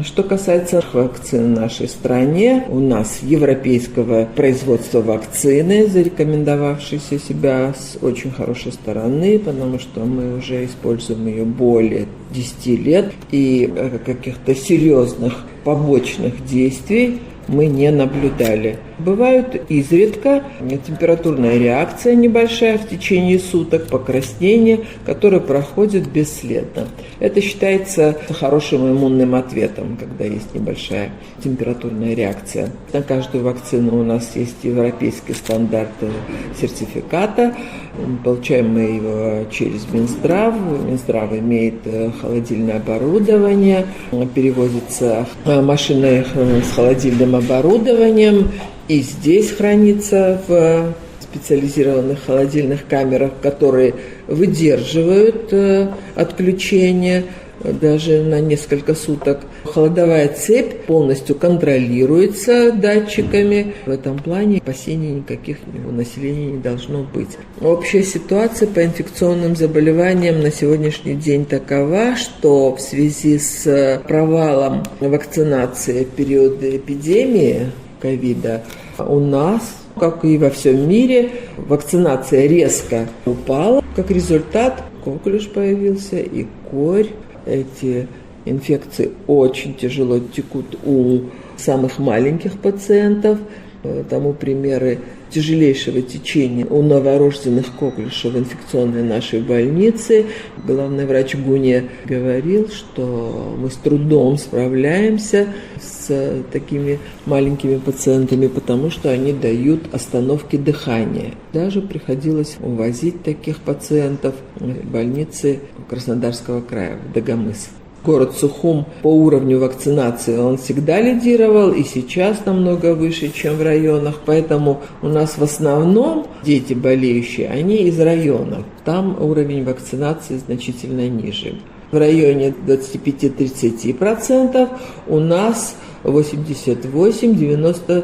Что касается вакцин в нашей стране, у нас европейского производства вакцины, зарекомендовавшейся себя с очень хорошей стороны, потому что мы уже используем ее более 10 лет, и каких-то серьезных побочных действий мы не наблюдали. Бывают изредка температурная реакция небольшая в течение суток, покраснение, которое проходит бесследно. Это считается хорошим иммунным ответом, когда есть небольшая температурная реакция. На каждую вакцину у нас есть европейский стандарт сертификата. Получаем мы его через Минздрав. Минздрав имеет холодильное оборудование, перевозится машины с холодильным оборудованием, и здесь хранится в специализированных холодильных камерах, которые выдерживают отключение даже на несколько суток. Холодовая цепь полностью контролируется датчиками. В этом плане опасений никаких у населения не должно быть. Общая ситуация по инфекционным заболеваниям на сегодняшний день такова, что в связи с провалом вакцинации в период эпидемии ковида у нас, как и во всем мире, вакцинация резко упала. Как результат, коклюш появился и корь. Эти инфекции очень тяжело текут у самых маленьких пациентов. Тому примеры тяжелейшего течения у новорожденных коклюша в инфекционной нашей больнице. Главный врач Гуния говорил, что мы с трудом справляемся с такими маленькими пациентами, потому что они дают остановки дыхания. Даже приходилось увозить таких пациентов в больницы Краснодарского края, в Дагомыс. Город Сухум по уровню вакцинации он всегда лидировал и сейчас намного выше, чем в районах. Поэтому у нас в основном дети болеющие, они из районов. Там уровень вакцинации значительно ниже. В районе 25-30%, у нас 88-90%.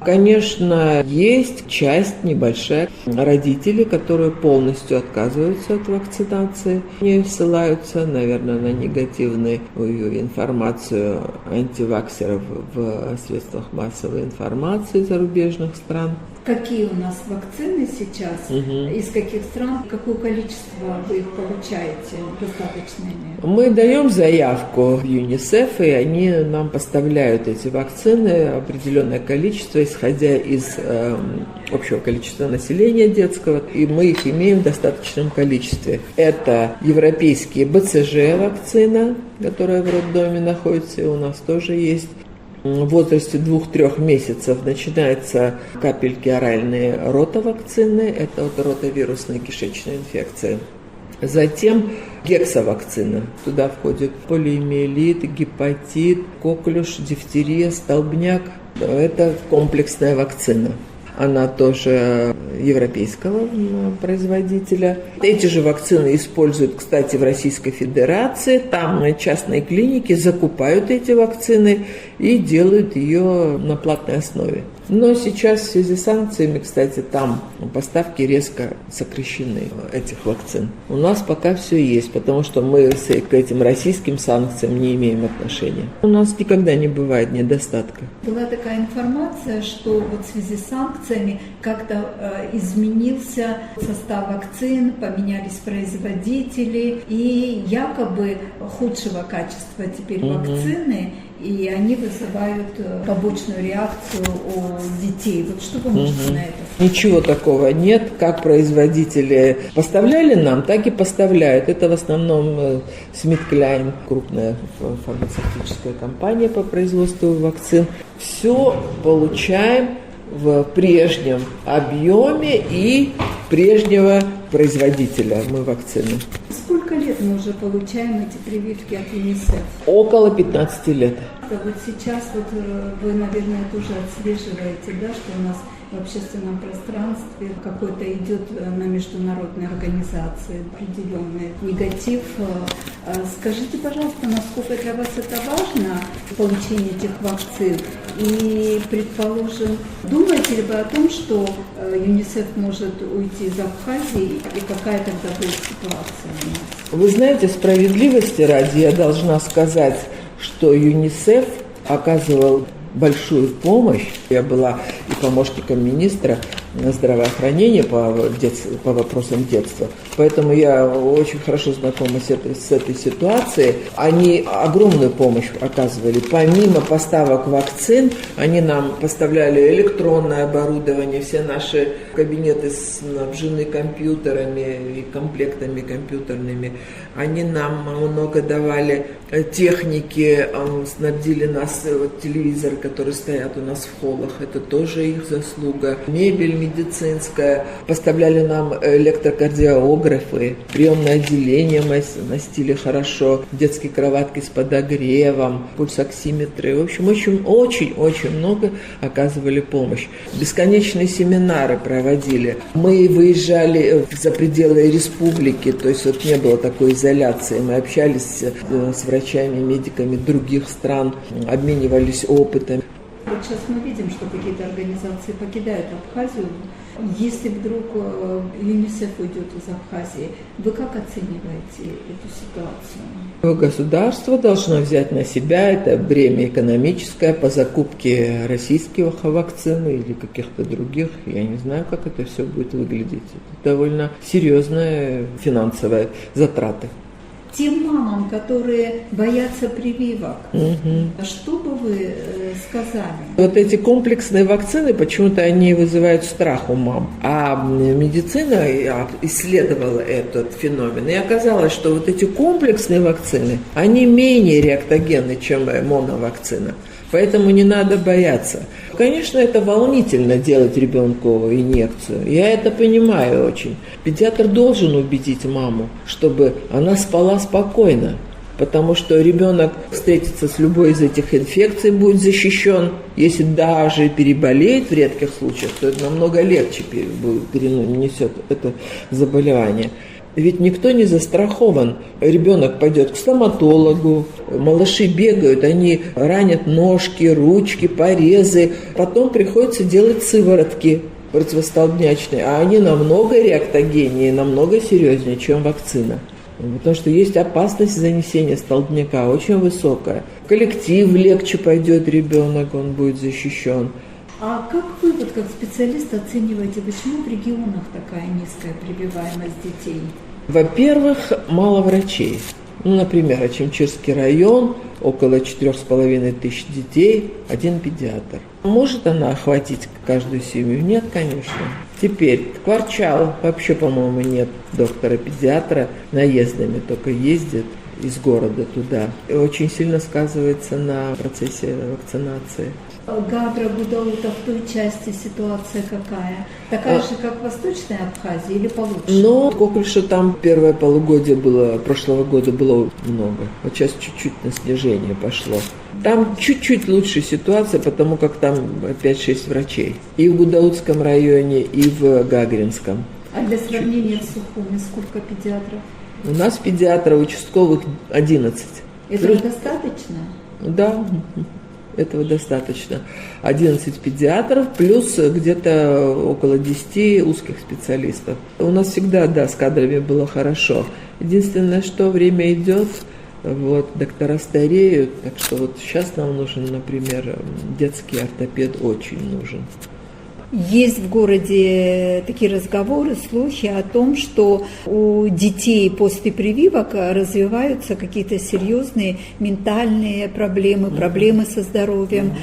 Конечно, есть часть небольшая родителей, которые полностью отказываются от вакцинации, не ссылаются, наверное, на негативную информацию антиваксеров в средствах массовой информации зарубежных стран. Какие у нас вакцины сейчас, из каких стран, какое количество вы их получаете, достаточно ли? Мы даем заявку в ЮНИСЕФ, и они нам поставляют эти вакцины, определенное количество, исходя из общего количества населения детского, и мы их имеем в достаточном количестве. Это европейские БЦЖ-вакцина, которая в роддоме находится, и у нас тоже есть. В возрасте 2-3 месяцев начинаются капельки оральные ротовакцины, это от ротовирусной кишечной инфекции. Затем гексавакцина. Туда входит полиомиелит, гепатит, коклюш, дифтерия, столбняк. Это комплексная вакцина. Она тоже европейского производителя. Эти же вакцины используют, кстати, в Российской Федерации. Там частные клиники закупают эти вакцины и делают ее на платной основе. Но сейчас в связи с санкциями, кстати, там поставки резко сокращены этих вакцин. У нас пока все есть, потому что мы к этим российским санкциям не имеем отношения. У нас никогда не бывает недостатка. Была такая информация, что вот в связи с санкциями как-то изменился состав вакцин, поменялись производители, и якобы худшего качества теперь вакцины, и они вызывают побочную реакцию у детей. Вот что вы можете на это сказать? Ничего такого нет. Как производители поставляли нам, так и поставляют. Это в основном SmithKline, крупная фармацевтическая компания по производству вакцин. Все получаем в прежнем объеме и прежнего производителя мы вакцины. Сколько лет мы уже получаем эти прививки от ЮНИСЕФ? Около 15 лет. Вот сейчас вот вы, наверное, тоже отслеживаете, да, что у нас в общественном пространстве какой-то идет на международные организации определенный негатив. Скажите, пожалуйста, насколько для вас это важно, получение этих вакцин? И, предположим, думаете ли вы о том, что ЮНИСЕФ может уйти из Абхазии, и какая тогда будет ситуация у нас? Вы знаете, справедливости ради я должна сказать, что ЮНИСЕФ оказывал большую помощь. Я была и помощником министра здравоохранения по вопросам детства. Поэтому я очень хорошо знакома с этой ситуацией. Они огромную помощь оказывали. Помимо поставок вакцин, они нам поставляли электронное оборудование, все наши кабинеты снабжены компьютерами и комплектами компьютерными. Они нам много давали техники, снабдили нас телевизоры, которые стоят у нас в холлах, это тоже их заслуга. Мебель медицинская, поставляли нам электрокардиографы, приемное отделение настили хорошо, детские кроватки с подогревом, пульсоксиметры. В общем, очень много оказывали помощь. Бесконечные семинары проводили. Мы выезжали за пределы республики, то есть вот не было такой изоляции. Мы общались с врачами, медиками других стран, обменивались опытом. Вот сейчас мы видим, что какие-то организации покидают Абхазию. Если вдруг ЮНИСЕФ уйдет из Абхазии, вы как оцениваете эту ситуацию? Государство должно взять на себя это бремя экономическое по закупке российских вакцин или каких-то других. Я не знаю, как это все будет выглядеть. Это довольно серьезные финансовые затраты. Тем мамам, которые боятся прививок, что бы вы сказали? Вот эти комплексные вакцины, почему-то они вызывают страх у мам. А медицина исследовала этот феномен. И оказалось, что вот эти комплексные вакцины, они менее реактогенны, чем моновакцина. Поэтому не надо бояться. Конечно, это волнительно делать ребенку инъекцию. Я это понимаю очень. Педиатр должен убедить маму, чтобы она спала спокойно. Потому что ребенок встретится с любой из этих инфекций, будет защищен. Если даже переболеет в редких случаях, то это намного легче перенесет это заболевание. Ведь никто не застрахован. Ребенок пойдет к стоматологу, малыши бегают, они ранят ножки, ручки, порезы. Потом приходится делать сыворотки противостолбнячные, а они намного реактогеннее, намного серьезнее, чем вакцина. Потому что есть опасность занесения столбняка, очень высокая. В коллектив легче пойдет ребенок, он будет защищен. А как вы, вот как специалист, оцениваете, почему в регионах такая низкая прививаемость детей? Во-первых, мало врачей. Например, Очимчирский район, около 4500 детей, один педиатр. Может она охватить каждую семью? Нет, конечно. Теперь, Кварчал, вообще, по-моему, нет доктора-педиатра, наездами только ездит из города туда. И очень сильно сказывается на процессе вакцинации. Гавра, Гудаута, в той части ситуация какая? Такая же, как в Восточной Абхазии или получше? Ну, Кокульша там первое полугодие было, прошлого года было много. Вот сейчас чуть-чуть на снижение пошло. Там чуть-чуть лучше ситуация, потому как там 5-6 врачей. И в Гудаутском районе, и в Гагринском. А для сравнения с Сухуми сколько педиатров? У нас педиатров участковых 11. Этого достаточно? Да. Этого достаточно. 11 педиатров, плюс где-то около 10 узких специалистов. У нас всегда, да, с кадрами было хорошо. Единственное, что время идет, вот, доктора стареют, так что вот сейчас нам нужен, например, детский ортопед очень нужен. Есть в городе такие разговоры, слухи о том, что у детей после прививок развиваются какие-то серьезные ментальные проблемы, проблемы со здоровьем.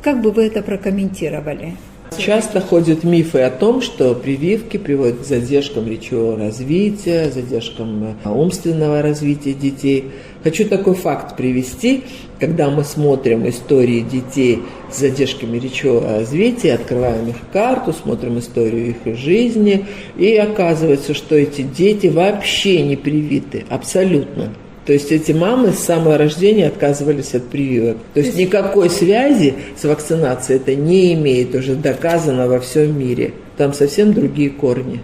Как бы вы это прокомментировали? Часто ходят мифы о том, что прививки приводят к задержкам речевого развития, задержкам умственного развития детей. Хочу такой факт привести. Когда мы смотрим истории детей с задержками речевого развития, открываем их карту, смотрим историю их жизни, и оказывается, что эти дети вообще не привиты, абсолютно. То есть эти мамы с самого рождения отказывались от прививок. То есть никакой связи с вакцинацией это не имеет, уже доказано во всем мире. Там совсем другие корни.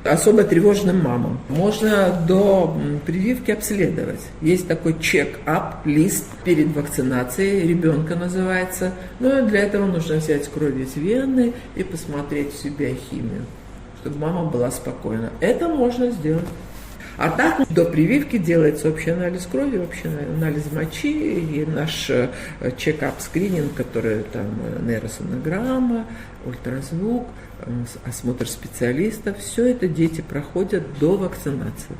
Особо тревожным мамам можно до прививки обследовать. Есть такой чек-ап-лист перед вакцинацией, ребенка называется. Но для этого нужно взять кровь из вены и посмотреть всю биохимию, чтобы мама была спокойна. Это можно сделать. А так до прививки делается общий анализ крови, общий анализ мочи и наш чекап, скрининг, который там нейросонограмма, ультразвук, осмотр специалистов. Все это дети проходят до вакцинации.